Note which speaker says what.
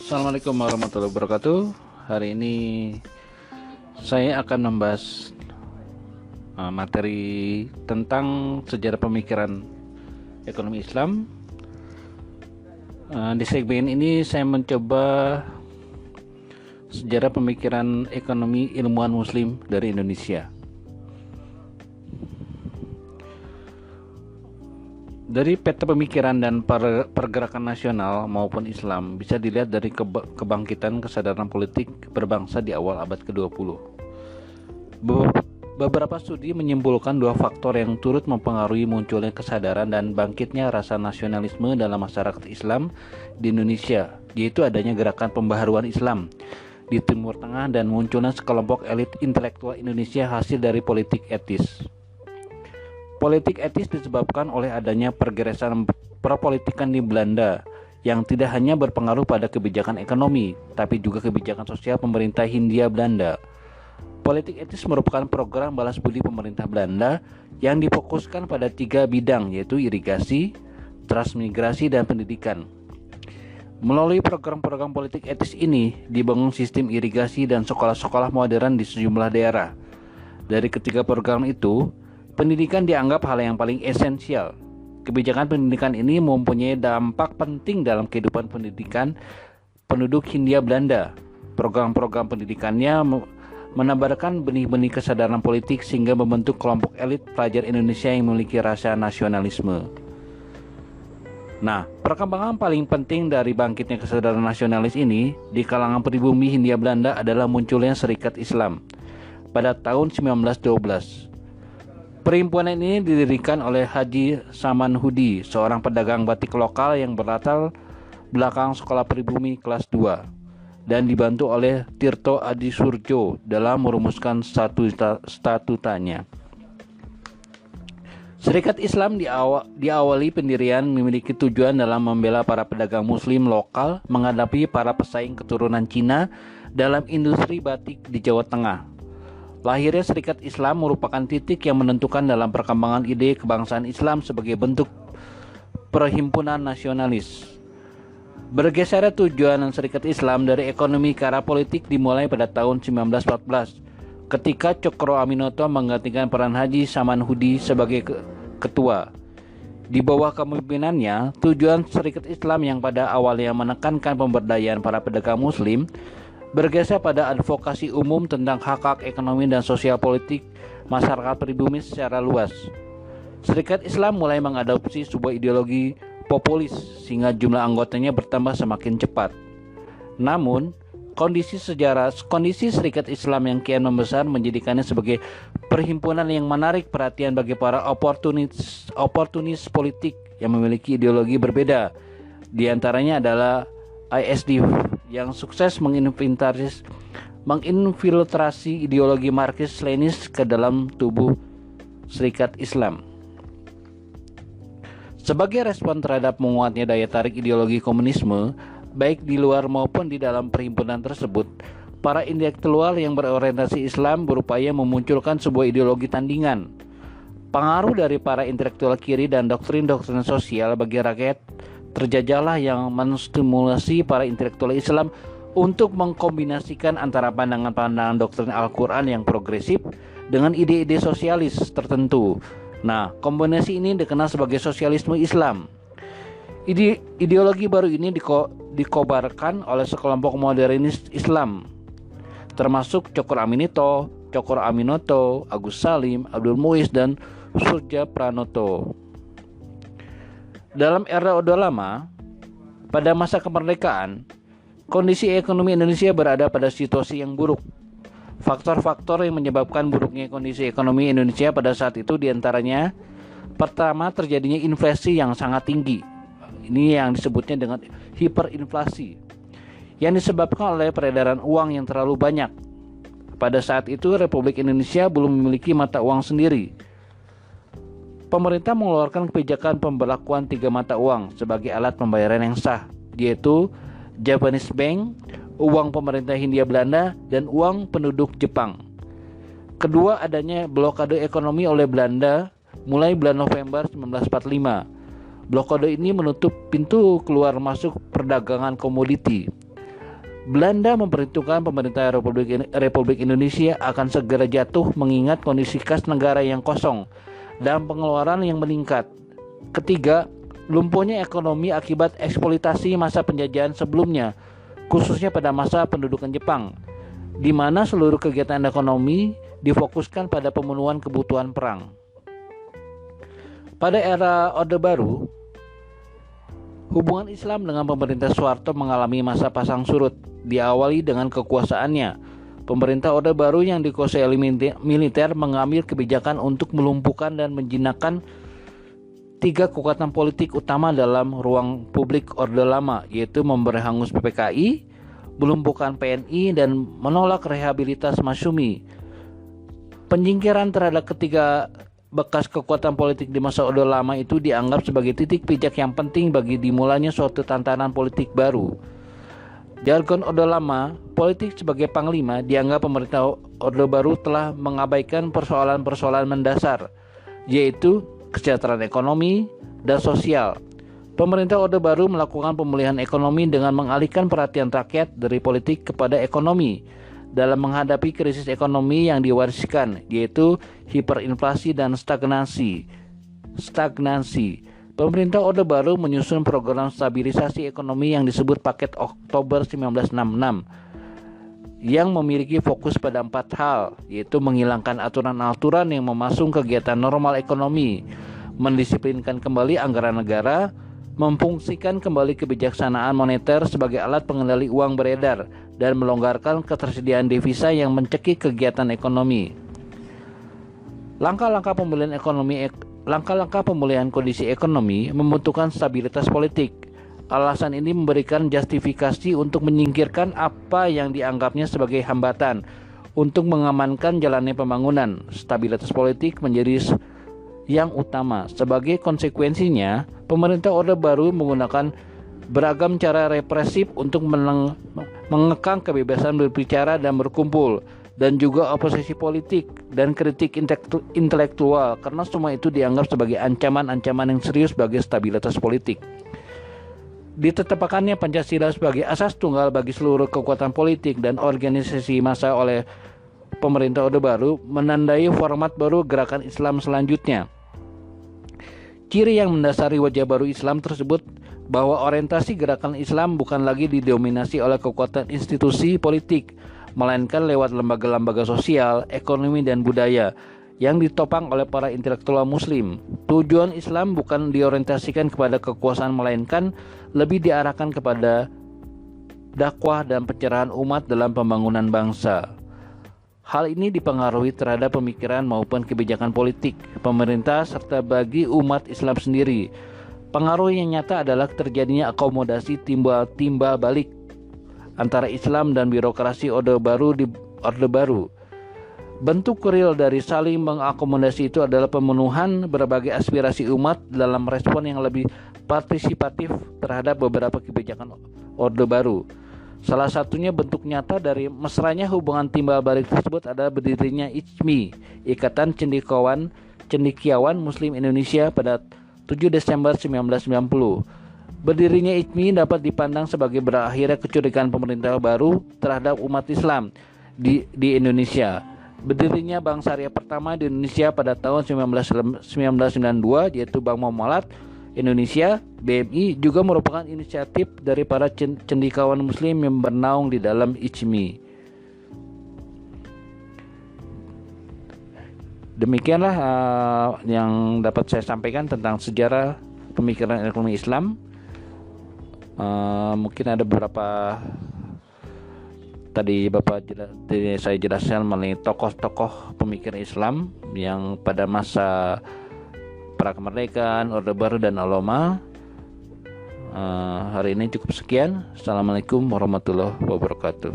Speaker 1: Assalamualaikum warahmatullahi wabarakatuh. Hari ini saya akan membahas materi tentang sejarah pemikiran ekonomi Islam. Di segmen ini saya mencoba sejarah pemikiran ekonomi ilmuwan Muslim dari Indonesia. Dari peta pemikiran dan pergerakan nasional maupun Islam bisa dilihat dari kebangkitan kesadaran politik berbangsa di awal abad ke-20. Beberapa studi menyimpulkan dua faktor yang turut mempengaruhi munculnya kesadaran dan bangkitnya rasa nasionalisme dalam masyarakat Islam di Indonesia, yaitu adanya gerakan pembaharuan Islam di Timur Tengah dan munculnya sekelompok elit intelektual Indonesia hasil dari politik etis. Politik etis disebabkan oleh adanya pergeseran perpolitikan di Belanda yang tidak hanya berpengaruh pada kebijakan ekonomi, tapi juga kebijakan sosial pemerintah Hindia Belanda. Politik etis merupakan program balas budi pemerintah Belanda yang difokuskan pada 3 bidang, yaitu irigasi, transmigrasi, dan pendidikan. Melalui program-program politik etis ini, dibangun sistem irigasi dan sekolah-sekolah modern di sejumlah daerah. Dari ketiga program itu, pendidikan dianggap hal yang paling esensial. Kebijakan pendidikan ini mempunyai dampak penting dalam kehidupan pendidikan penduduk Hindia Belanda. Program-program pendidikannya menebarkan benih-benih kesadaran politik sehingga membentuk kelompok elit pelajar Indonesia yang memiliki rasa nasionalisme. Nah, perkembangan paling penting dari bangkitnya kesadaran nasionalis ini di kalangan pribumi Hindia Belanda adalah munculnya Serikat Islam pada tahun 1912. Perhimpunan ini didirikan oleh Haji Saman Hudi, seorang pedagang batik lokal yang berlatar belakang sekolah pribumi kelas 2, dan dibantu oleh Tirto Adi Surjo dalam merumuskan statutanya. Serikat Islam diawali pendirian memiliki tujuan dalam membela para pedagang muslim lokal menghadapi para pesaing keturunan Cina dalam industri batik di Jawa Tengah. Lahirnya Serikat Islam merupakan titik yang menentukan dalam perkembangan ide kebangsaan Islam sebagai bentuk perhimpunan nasionalis. Bergesernya tujuan Serikat Islam dari ekonomi ke arah politik dimulai pada tahun 1914 ketika Cokro Aminoto menggantikan peran Haji Saman Hudi sebagai ketua. Di bawah kepemimpinannya, tujuan Serikat Islam yang pada awalnya menekankan pemberdayaan para pedagang muslim bergeser pada advokasi umum tentang hak-hak ekonomi dan sosial politik masyarakat pribumi secara luas. Serikat Islam mulai mengadopsi sebuah ideologi populis sehingga jumlah anggotanya bertambah semakin cepat. Namun, kondisi Serikat Islam yang kian membesar menjadikannya sebagai perhimpunan yang menarik perhatian bagi para oportunis politik yang memiliki ideologi berbeda. Di antaranya adalah ISD yang sukses menginfiltrasi ideologi Marxis-Lenis ke dalam tubuh Serikat Islam. Sebagai respon terhadap menguatnya daya tarik ideologi komunisme, baik di luar maupun di dalam perhimpunan tersebut, para intelektual yang berorientasi Islam berupaya memunculkan sebuah ideologi tandingan. Pengaruh dari para intelektual kiri dan doktrin-doktrin sosial bagi rakyat terjajahlah yang menstimulasi para intelektual Islam untuk mengkombinasikan antara pandangan-pandangan doktrin Al-Quran yang progresif dengan ide-ide sosialis tertentu. Nah, kombinasi ini dikenal sebagai sosialisme Islam. Ideologi baru ini dikobarkan oleh sekelompok modernis Islam, termasuk Cokro Aminoto, Agus Salim, Abdul Muiz, dan Surja Pranoto. Dalam era Orde Lama, pada masa kemerdekaan, kondisi ekonomi Indonesia berada pada situasi yang buruk. Faktor-faktor yang menyebabkan buruknya kondisi ekonomi Indonesia pada saat itu diantaranya, pertama, terjadinya inflasi yang sangat tinggi. Ini yang disebutnya dengan hiperinflasi, yang disebabkan oleh peredaran uang yang terlalu banyak. Pada saat itu, Republik Indonesia belum memiliki mata uang sendiri. Pemerintah mengeluarkan kebijakan pemberlakuan 3 mata uang sebagai alat pembayaran yang sah, yaitu Japanese Bank, uang pemerintah Hindia Belanda, dan uang penduduk Jepang. Kedua, adanya blokade ekonomi oleh Belanda mulai bulan November 1945. Blokade ini menutup pintu keluar masuk perdagangan komoditi. Belanda memperhitungkan pemerintah Republik Indonesia akan segera jatuh mengingat kondisi kas negara yang kosong dan pengeluaran yang meningkat. Ketiga, lumpuhnya ekonomi akibat eksploitasi masa penjajahan sebelumnya, khususnya pada masa pendudukan Jepang, di mana seluruh kegiatan ekonomi difokuskan pada pemenuhan kebutuhan perang. Pada era Orde Baru, hubungan Islam dengan pemerintah Soeharto mengalami masa pasang surut, diawali dengan kekuasaannya. Pemerintah Orde Baru yang dikuasai oleh militer mengambil kebijakan untuk melumpuhkan dan menjinakkan tiga kekuatan politik utama dalam ruang publik Orde Lama, yaitu memberi hangus PPKI, melumpuhkan PNI, dan menolak rehabilitas Masyumi. Penyingkiran terhadap ketiga bekas kekuatan politik di masa Orde Lama itu dianggap sebagai titik pijak yang penting bagi dimulainya suatu tantangan politik baru. Jargon Orde Lama, politik sebagai panglima, dianggap pemerintah Orde Baru telah mengabaikan persoalan-persoalan mendasar, yaitu kesejahteraan ekonomi dan sosial. Pemerintah Orde Baru melakukan pemulihan ekonomi dengan mengalihkan perhatian rakyat dari politik kepada ekonomi dalam menghadapi krisis ekonomi yang diwariskan, yaitu hiperinflasi dan stagnasi. Pemerintah Orde Baru menyusun program stabilisasi ekonomi yang disebut Paket Oktober 1966 yang memiliki fokus pada 4 hal, yaitu menghilangkan aturan-aturan yang memasung kegiatan normal ekonomi, mendisiplinkan kembali anggaran negara, memfungsikan kembali kebijaksanaan moneter sebagai alat pengendali uang beredar, dan melonggarkan ketersediaan devisa yang mencekik kegiatan ekonomi. Langkah-langkah pemulihan kondisi ekonomi membutuhkan stabilitas politik. Alasan ini memberikan justifikasi untuk menyingkirkan apa yang dianggapnya sebagai hambatan untuk mengamankan jalannya pembangunan. Stabilitas politik menjadi yang utama. Sebagai konsekuensinya, pemerintah Orde Baru menggunakan beragam cara represif untuk mengekang kebebasan berbicara dan berkumpul, dan juga oposisi politik dan kritik intelektual, karena semua itu dianggap sebagai ancaman-ancaman yang serius bagi stabilitas politik. Ditetapkannya Pancasila sebagai asas tunggal bagi seluruh kekuatan politik dan organisasi massa oleh pemerintah Orde Baru menandai format baru gerakan Islam selanjutnya. Ciri yang mendasari wajah baru Islam tersebut bahwa orientasi gerakan Islam bukan lagi didominasi oleh kekuatan institusi politik, melainkan lewat lembaga-lembaga sosial, ekonomi, dan budaya yang ditopang oleh para intelektual muslim. Tujuan Islam bukan diorientasikan kepada kekuasaan, melainkan lebih diarahkan kepada dakwah dan pencerahan umat dalam pembangunan bangsa. Hal ini dipengaruhi terhadap pemikiran maupun kebijakan politik pemerintah serta bagi umat Islam sendiri. Pengaruh yang nyata adalah terjadinya akomodasi timbal balik antara Islam dan birokrasi Orde Baru. Bentuk real dari saling mengakomodasi itu adalah pemenuhan berbagai aspirasi umat dalam respon yang lebih partisipatif terhadap beberapa kebijakan Orde Baru. Salah satunya bentuk nyata dari mesranya hubungan timbal balik tersebut adalah berdirinya ICMI, Ikatan Cendekiawan Muslim Indonesia, pada 7 Desember 1990. Berdirinya ICMI dapat dipandang sebagai berakhirnya kecurigaan pemerintah baru terhadap umat Islam di Indonesia. Berdirinya Bank Syariah pertama di Indonesia pada tahun 1992, yaitu Bank Muamalat Indonesia (BMI), juga merupakan inisiatif dari para cendekiawan muslim yang bernaung di dalam ICMI. Demikianlah yang dapat saya sampaikan tentang sejarah pemikiran ekonomi Islam. Mungkin ada beberapa tadi saya jelaskan mengenai tokoh-tokoh pemikiran Islam yang pada masa pra kemerdekaan, Orde Baru, dan Aloma. Hari ini cukup sekian. Assalamualaikum warahmatullahi wabarakatuh.